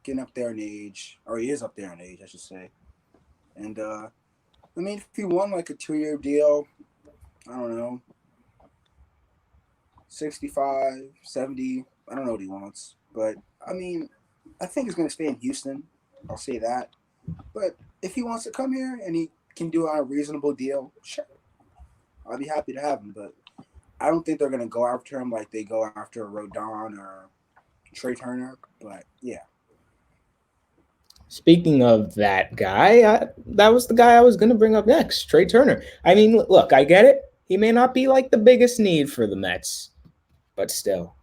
getting up there in age, or he is up there in age, I should say. And I mean, if he won like a 2-year deal, I don't know, 65, 70, I don't know what he wants, but I mean, I think he's gonna stay in Houston. I'll say that. But if he wants to come here and he can do a reasonable deal, sure, I'll be happy to have him. But I don't think they're going to go after him like they go after Rodon or Trey Turner. But, yeah. Speaking of that guy, that was the guy I was going to bring up next, Trey Turner. I mean, look, I get it. He may not be like the biggest need for the Mets, but still.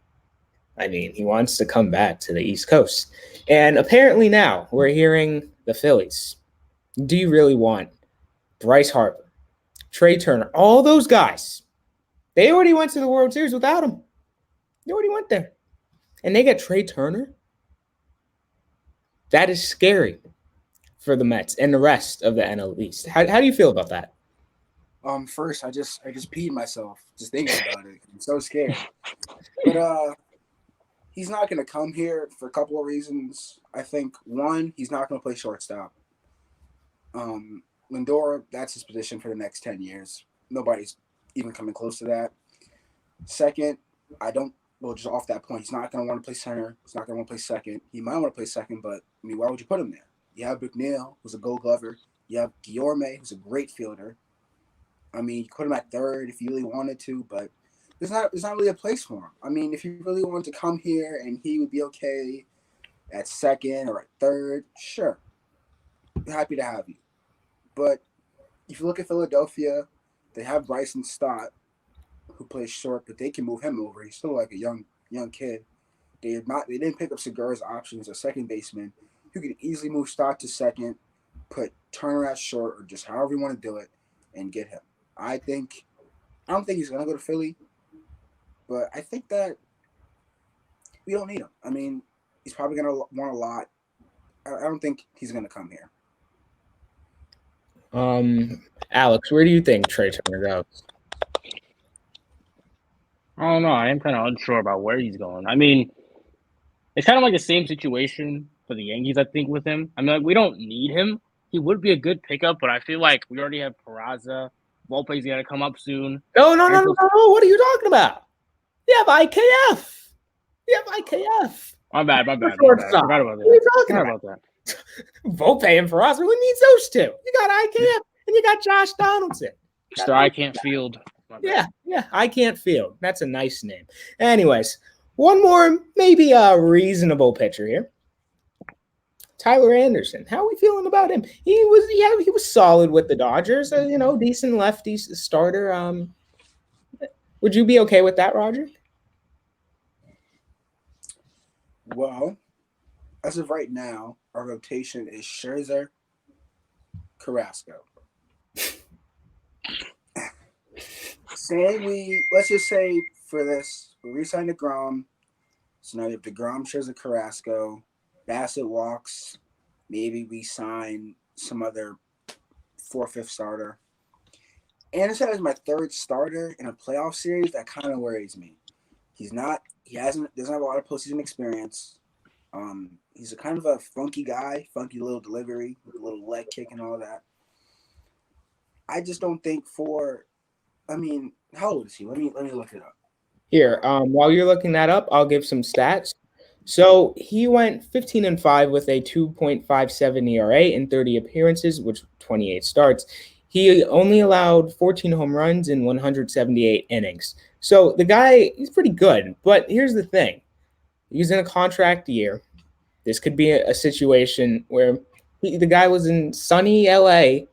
I mean, he wants to come back to the East Coast. And apparently now we're hearing the Phillies. Do you really want Bryce Harper, Trey Turner, all those guys? They already went to the World Series without him. They already went there. And they get Trey Turner? That is scary for the Mets and the rest of the NL East. How do you feel about that? First, I just peed myself just thinking about it. I'm so scared. But he's not going to come here for a couple of reasons. I think, one, he's not going to play shortstop. Lindor, that's his position for the next 10 years. Nobody's even coming close to that. Second, just off that point, he's not going to want to play center. He's not going to want to play second. He might want to play second, but, I mean, why would you put him there? You have McNeil, who's a gold glover. You have Guillorme, who's a great fielder. I mean, you put him at third if you really wanted to, but there's not really a place for him. I mean, if he really wanted to come here and he would be okay at second or at third, sure, happy to have you. But if you look at Philadelphia, they have Bryson Stott, who plays short, but they can move him over. He's still like a young kid. They didn't pick up Segura's options, a second baseman who could easily move Stott to second, put Turner at short, or just however you want to do it, and get him. I don't think he's gonna go to Philly, but I think that we don't need him. I mean, he's probably gonna want a lot. I don't think he's gonna come here. Alex, where do you think Trey Turner goes? I don't know. I am kind of unsure about where he's going. I mean, it's kind of like the same situation for the Yankees, I think, with him. I mean, like, we don't need him. He would be a good pickup, but I feel like we already have Peraza. Volpe's going to come up soon. No. What are you talking about? You have IKF. My bad. I forgot about that. What are you talking about? Volpe and Peraza, who needs those two? You got IKF and you got Josh Donaldson. Mr. I Can't Field. Yeah, I Can't Field. That's a nice name. Anyways, one more, maybe a reasonable pitcher here. Tyler Anderson. How are we feeling about him? He was solid with the Dodgers. Decent lefty starter. Would you be okay with that, Roger? Well, as of right now, our rotation is Scherzer, Carrasco. Let's just say for this, we re-signed DeGrom. So now you have DeGrom, Scherzer, Carrasco. Bassett walks. Maybe we sign some other 4th, 5th starter. Anderson is my 3rd starter in a playoff series. That kind of worries me. Doesn't have a lot of postseason experience. He's a kind of a funky guy, funky little delivery with a little leg kick and all that. I just don't think how old is he? Let me look it up. Here, while you're looking that up, I'll give some stats. So he went 15-5 with a 2.57 ERA in 30 appearances, which 28 starts. He only allowed 14 home runs in 178 innings. So the guy, he's pretty good. But here's the thing. He's in a contract year. This could be a situation where the guy was in sunny LA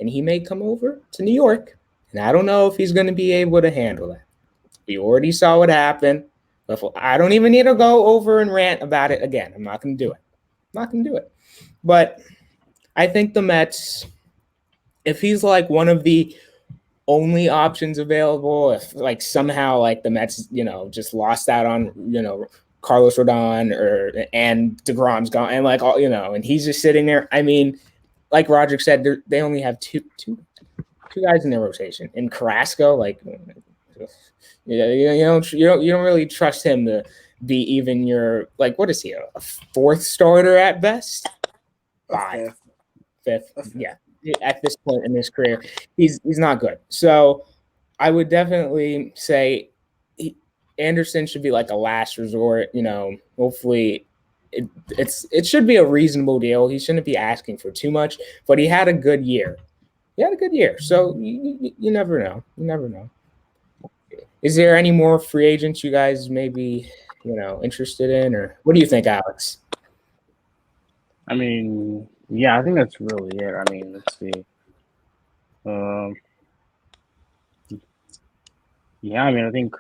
and he may come over to New York. And I don't know if he's going to be able to handle that. We already saw what happened. I don't even need to go over and rant about it again. I'm not going to do it. But I think the Mets, if he's like one of the only options available, if like somehow like the Mets, just lost out on, Carlos Rodon and DeGrom's gone and like all, and he's just sitting there. I mean, like Rodrick said, they only have two guys in their rotation. And Carrasco, like, you don't really trust him to be even your, like, what is he, a 4th starter at best? 5th. Yeah. At this point in his career, he's not good. So I would definitely say Anderson should be like a last resort. Hopefully it should be a reasonable deal. He shouldn't be asking for too much, but he had a good year. So you never know. Is there any more free agents you guys may be, interested in, or what do you think, Alex? I mean, yeah, I think that's really it. I mean, let's see. I think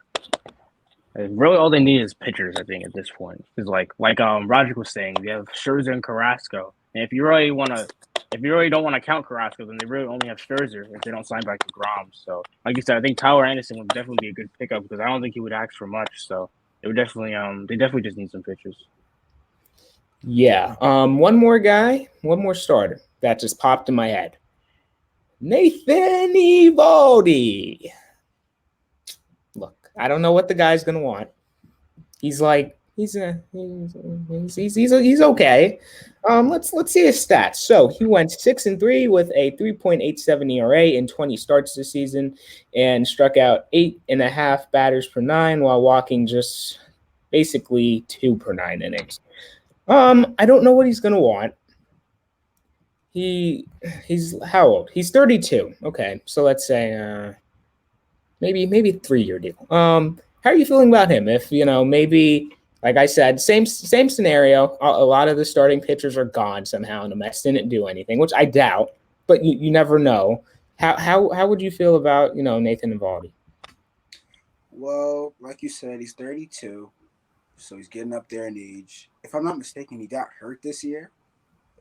really all they need is pitchers, I think, at this point. Because like Rodrick was saying, they have Scherzer and Carrasco. And if you really don't want to count Carrasco, then they really only have Scherzer if they don't sign back to Grom. So, like you said, I think Tyler Anderson would definitely be a good pickup because I don't think he would ask for much. So they definitely just need some pitchers. Yeah. One more starter that just popped in my head. Nathan Eovaldi. Look, I don't know what the guy's gonna want. He's like, he's okay. Let's see his stats. So he went 6-3 with a 3.87 ERA in 20 starts this season, and struck out 8.5 batters per 9 while walking just basically 2 per 9 innings. I don't know what he's gonna want. He's how old? He's 32. Okay, so let's say maybe 3-year deal. How are you feeling about him? If maybe Like I said, same scenario. A lot of the starting pitchers are gone somehow, and the Mets didn't do anything, which I doubt. But you never know. How would you feel about Nathan Eovaldi? Well, like you said, he's 32, so he's getting up there in age. If I'm not mistaken, he got hurt this year.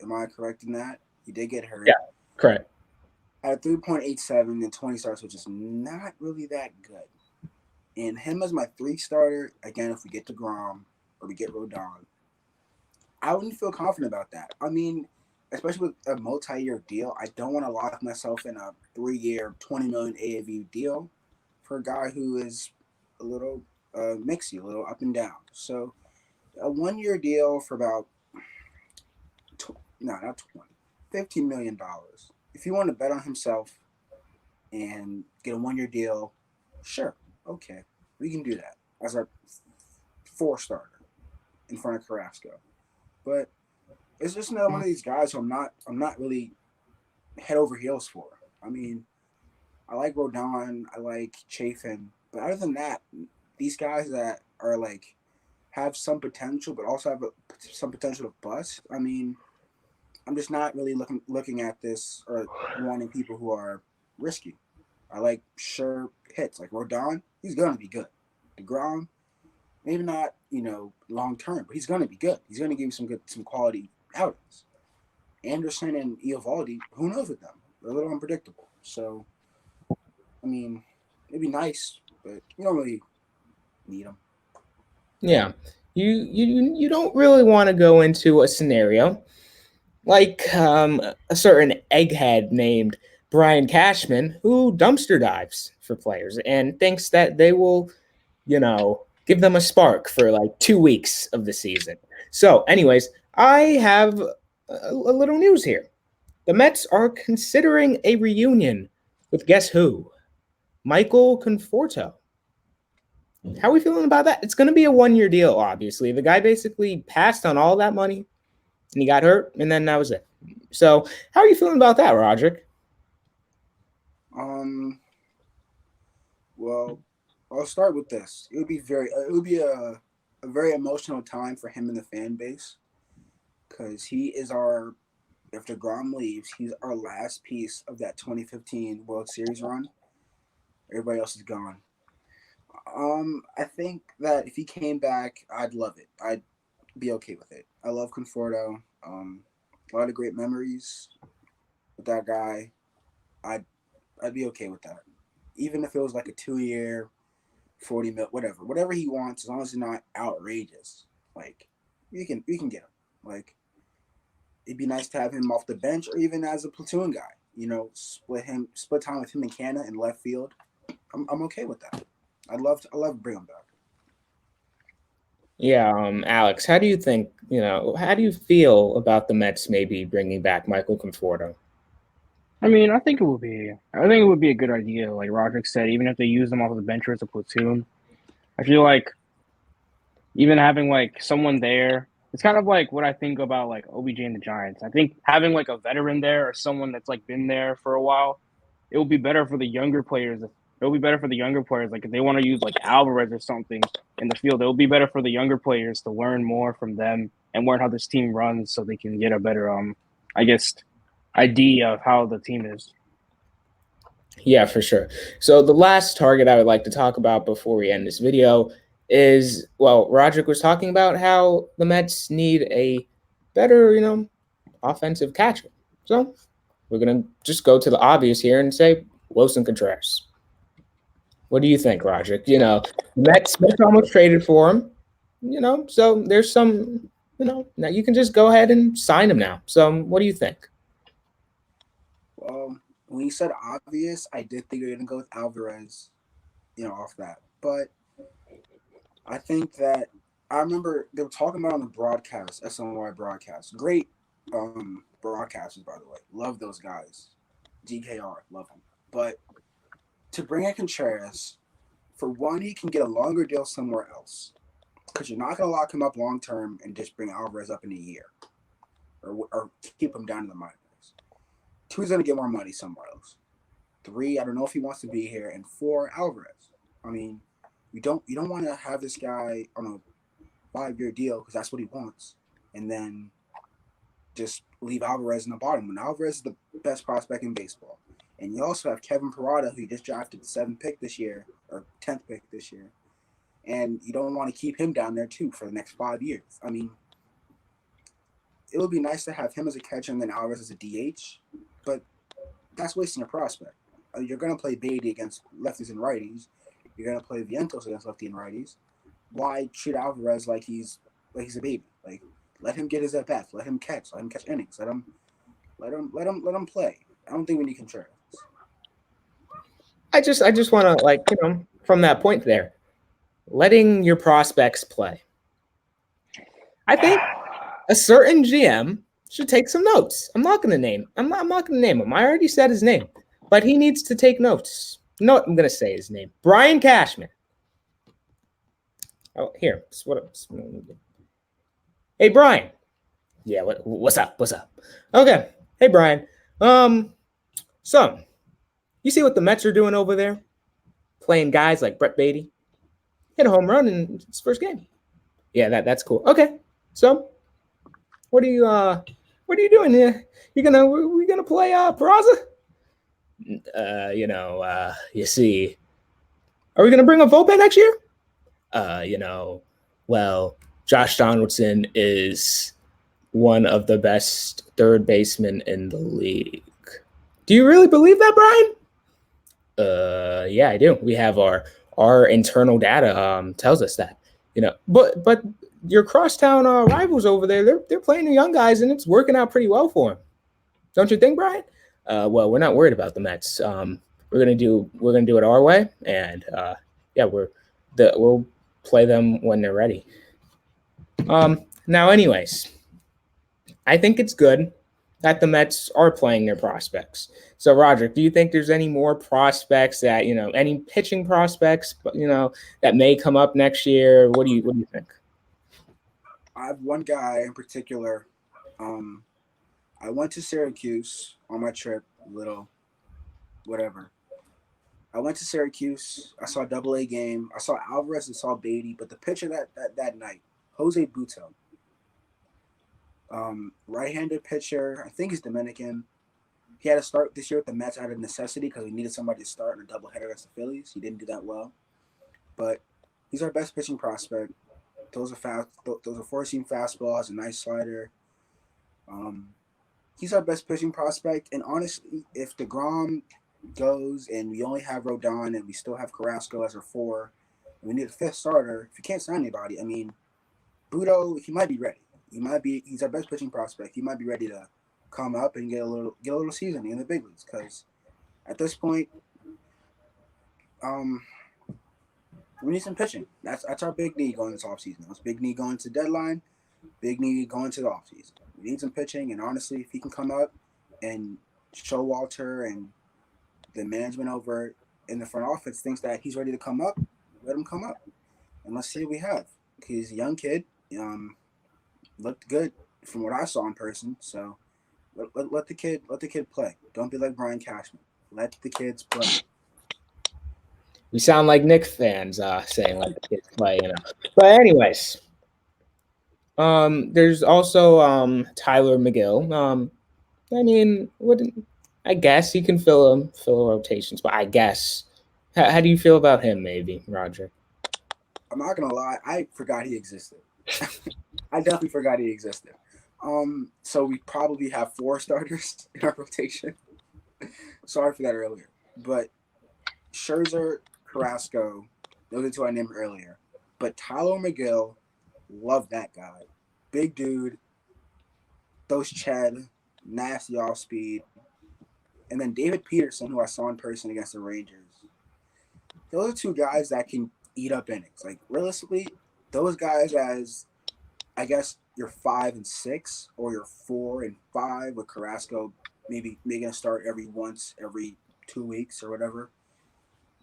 Am I correct in that? He did get hurt. Yeah, correct. At 3.87 and 20 starts, which is not really that good. And him as my 3 starter, again, if we get to Grom or we get Rodon, I wouldn't feel confident about that. I mean, especially with a multi-year deal, I don't want to lock myself in a 3-year, 20 million AAV deal for a guy who is a little mixy, a little up and down. So a 1-year deal for about not 20, $15 million. If you want to bet on himself and get a 1-year deal, sure, okay, we can do that as our 4 starter in front of Carrasco. But it's just another one of these guys who I'm not really head over heels for. I mean, I like Rodon, I like Chafin, but other than that, these guys that are like have some potential, but also have some potential to bust. I mean, I'm just not really looking at this or wanting people who are risky. I like sure hits like Rodon. He's gonna be good. DeGrom, maybe not long term, but he's gonna be good. He's gonna give you some quality outings. Anderson and Eovaldi, who knows with them? They're a little unpredictable. So, I mean, it'd be nice, but you don't really need them. Yeah, you don't really want to go into a scenario like a certain egghead named Brian Cashman who dumpster dives for players and thinks that they will, give them a spark for like 2 weeks of the season. So, anyways, I have a little news here. The Mets are considering a reunion with guess who? Michael Conforto. How are we feeling about that? It's going to be a 1-year deal, obviously. The guy basically passed on all that money and he got hurt, and then that was it. So, how are you feeling about that, Rodrick? Well, I'll start with this. It would be a very emotional time for him and the fan base because he is if DeGrom leaves, he's our last piece of that 2015 World Series run. Everybody else is gone. I think that if he came back, I'd love it. I'd be okay with it. I love Conforto. A lot of great memories with that guy. I'd be okay with that. Even if it was like a 2-year, 40 mil, whatever he wants, as long as it's not outrageous. Like we can get him. Like it'd be nice to have him off the bench or even as a platoon guy. Split time with him and Canna in left field. I'm okay with that. I'd love to bring him back. Yeah, Alex, how do you think, how do you feel about the Mets maybe bringing back Michael Conforto? I mean, I think it would be a good idea, like Rodrick said, even if they use them off of the bench as a platoon. I feel like even having like someone there, it's kind of like what I think about like OBJ and the Giants. I think having like a veteran there or someone that's like been there for a while, it will be better for the younger players. It'll be better for the younger players. Like if they want to use like Alvarez or something in the field, it'll be better for the younger players to learn more from them and learn how this team runs so they can get a better I guess idea of how the team is. Yeah, for sure. So the last target I would like to talk about before we end this video is, well, Rodrick was talking about how the Mets need a better, offensive catcher. So we're going to just go to the obvious here and say Wilson Contreras. What do you think, Rodrick? Mets almost traded for him, so there's some, now you can just go ahead and sign him now. So what do you think? Well, when you said obvious, I did think you were going to go with Alvarez, off that. But I think that I remember they were talking about on the broadcast, SNY broadcast. Great broadcasters, by the way. Love those guys. DKR, love them. But to bring in Contreras, for one, he can get a longer deal somewhere else because you're not going to lock him up long term and just bring Alvarez up in a year or keep him down in the minors. 2, he's going to get more money somewhere else. 3, I don't know if he wants to be here. And 4, Alvarez. I mean, you don't want to have this guy on 5-year deal because that's what he wants, and then just leave Alvarez in the bottom. When Alvarez is the best prospect in baseball, and you also have Kevin Parada, who you just drafted the 7th pick this year or 10th pick this year, and you don't want to keep him down there too for the next 5 years. I mean, it would be nice to have him as a catcher and then Alvarez as a DH, but that's wasting a prospect. You're going to play Beatty against lefties and righties. You're going to play Vientos against lefty and righties. Why treat Alvarez like he's a baby? Like, let him get his at bats. Let him catch innings. Let him play. I don't think we need Contreras. I just want to from that point there, letting your prospects play. I think a certain GM should take some notes. I'm not going to name him. I already said his name, but he needs to take notes. You know what? I'm going to say his name. Brian Cashman. Oh, here. Hey, Brian. Yeah, what's up? Okay. Hey, Brian. So, you see what the Mets are doing over there? Playing guys like Brett Beatty. Hit a home run in his first game. Yeah, that's cool. Okay. So, what are you doing here? We gonna play Peraza? You see, are we gonna bring up Volpe next year? Well, Josh Donaldson is one of the best third basemen in the league. Do you really believe that, Brian? Yeah, I do. We have our internal data tells us that. But your crosstown rivals over there, they're playing the young guys, and it's working out pretty well for them. Don't you think, Brian? Well, we're not worried about the Mets. We're gonna do it our way, and we'll play them when they're ready. Now, anyways, I think it's good that the Mets are playing their prospects. So, Rodrick, do you think there's any more prospects that any pitching prospects, that may come up next year? What do you think? I have one guy in particular. I went to Syracuse on my trip, whatever. I went to Syracuse. I saw a AA game. I saw Alvarez and saw Beatty, but the pitcher that night, Jose Buto, right-handed pitcher. I think he's Dominican. He had to start this year with the Mets out of necessity because we needed somebody to start in a doubleheader against the Phillies. He didn't do that well, but he's our best pitching prospect. Those are four-seam fastballs, a nice slider. He's our best pitching prospect, and honestly, if DeGrom goes and we only have Rodon and we still have Carrasco as our 4, and we need a 5th starter, if you can't sign anybody, I mean, Budo, he might be ready. He's our best pitching prospect. He might be ready to come up and get a little seasoning in the big leagues, because at this point, we need some pitching. That's our big need going into offseason. That's big need going to deadline, big need going to the offseason. We need some pitching, and honestly, if he can come up and Showalter and the management over in the front office thinks that he's ready to come up, let him come up. And let's see what we have. He's a young kid. Looked good from what I saw in person. So let the kid play. Don't be like Brian Cashman. Let the kids play. We sound like Knicks fans saying let the kids play, But anyways, there's also Tyler McGill. I guess he can fill rotations, but I guess. How do you feel about him, maybe, Roger? I'm not gonna lie, I forgot he existed. I definitely forgot he existed. So we probably have 4 starters in our rotation. Sorry for that earlier, but Scherzer, Carrasco, those are 2 I named earlier. But Tyler McGill, love that guy. Big dude, those Chad, nasty off speed. And then David Peterson, who I saw in person against the Rangers. Those are 2 guys that can eat up innings. Like, realistically, those guys as, I guess, your 5 and 6 or your 4 and 5 with Carrasco maybe making a start every 2 weeks or whatever.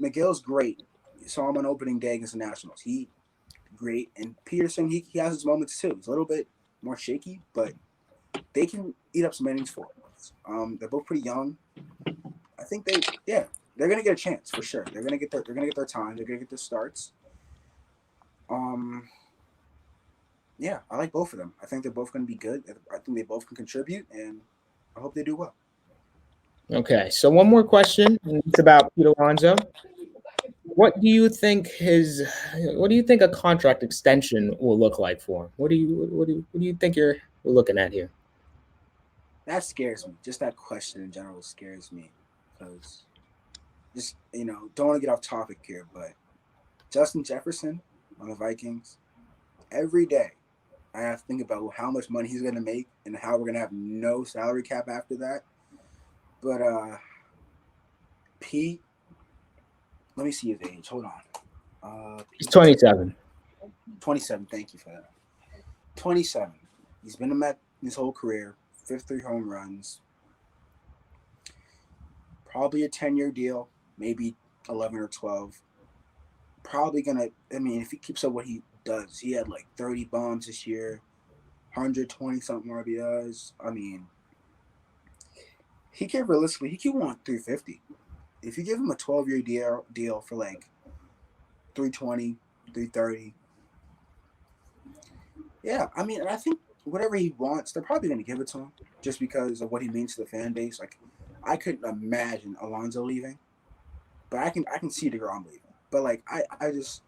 McGill's great. You saw him on opening day against the Nationals. He great. And Peterson, he has his moments too. He's a little bit more shaky, but they can eat up some innings for us. They're both pretty young. I think they're gonna get a chance for sure. They're gonna get their time. They're gonna get their starts. Yeah, I like both of them. I think they're both going to be good. I think they both can contribute, and I hope they do well. Okay, so one more question. And it's about Pete Alonso. What do you think a contract extension will look like for him? What do you think we're looking at here? That scares me. Just that question in general scares me because just don't want to get off topic here, but Justin Jefferson on the Vikings every day. I have to think about how much money he's going to make and how we're going to have no salary cap after that. But Pete, let me see his age. Hold on. He's 27. 27. Thank you for that. 27. He's been a Met his whole career. 53 home runs. Probably a 10-year deal. Maybe 11 or 12. Probably going to, if he keeps up what he does, he had like 30 bombs this year. 120-something RBIs. He could want 350. If you give him a 12-year deal for like 320, 330. Yeah, and I think whatever he wants, they're probably going to give it to him just because of what he means to the fan base. Like, I couldn't imagine Alonso leaving, but I can see DeGrom leaving. But like, I just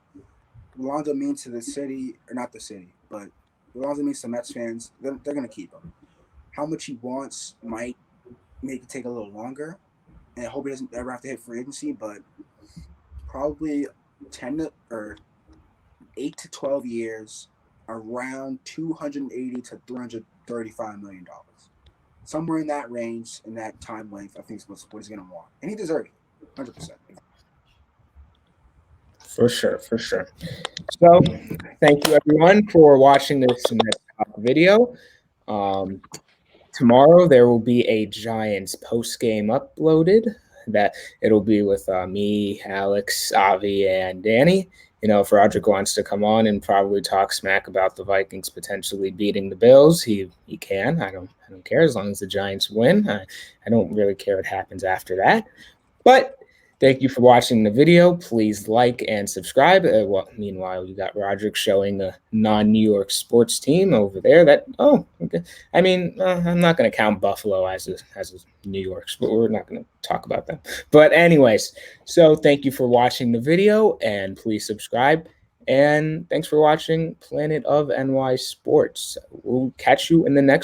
Alonso means to the city, or not the city, but Alonso means to Mets fans. They're going to keep him. How much he wants might make it take a little longer, and I hope he doesn't ever have to hit free agency. But probably 8 to 12 years, around $280 to $335 million. Somewhere in that range, in that time length, I think is what he's going to want. And he deserves it, 100%. For sure. So, thank you everyone for watching this video. Tomorrow there will be a Giants post game uploaded. That it'll be with me, Alex, Avi, and Danny. If Rodrick wants to come on and probably talk smack about the Vikings potentially beating the Bills, he can. I don't care as long as the Giants win. I don't really care what happens after that. But thank you for watching the video. Please like and subscribe. Meanwhile, you got Rodrick showing a non-New York sports team over there. Okay. I'm not going to count Buffalo as a New York sport. We're not going to talk about them. But anyways, so thank you for watching the video, and please subscribe. And thanks for watching Planet of NY Sports. We'll catch you in the next